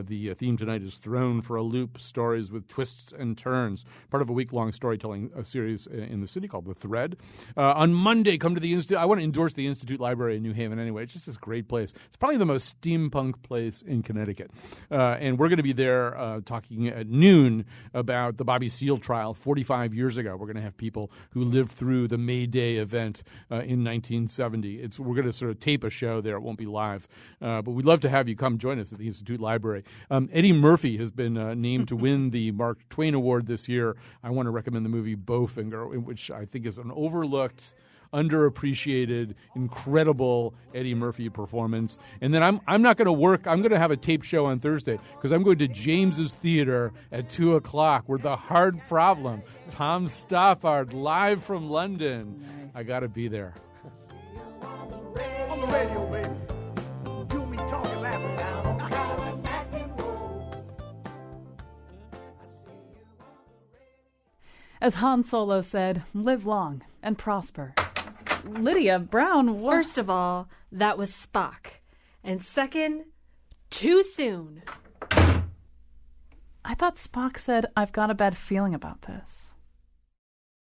[SPEAKER 3] The theme tonight is Thrown for a Loop, stories with twists and turns, part of a week-long storytelling series in the city called The Thread. On Monday, come to the Institute. I want to endorse the Institute Library in New Haven anyway. It's just this great place. It's probably the most steampunk place in Connecticut. And we're going to be there talking at noon about the Bobby Seale trial. 45 years ago. We're going to have people who lived through the May Day event in 1970. We're going to sort of tape a show there. It won't be live. But we'd love to have you come join us at the Institute Library. Eddie Murphy has been named to win the Mark Twain Award this year. I want to recommend the movie Bowfinger, which I think is an overlooked, underappreciated, incredible Eddie Murphy performance. And then I'm not going to work. I'm going to have a tape show on Thursday because I'm going to James's Theater at 2:00 where The Hard Problem, Tom Stoppard, live from London. Nice. I got to be there.
[SPEAKER 10] On the radio, baby. You me talking, laughing down on
[SPEAKER 2] As Han Solo said, live long and prosper. Lydia Brown, what?
[SPEAKER 11] First of all, that was Spock. And second, too soon.
[SPEAKER 2] I thought Spock said, I've got a bad feeling about this.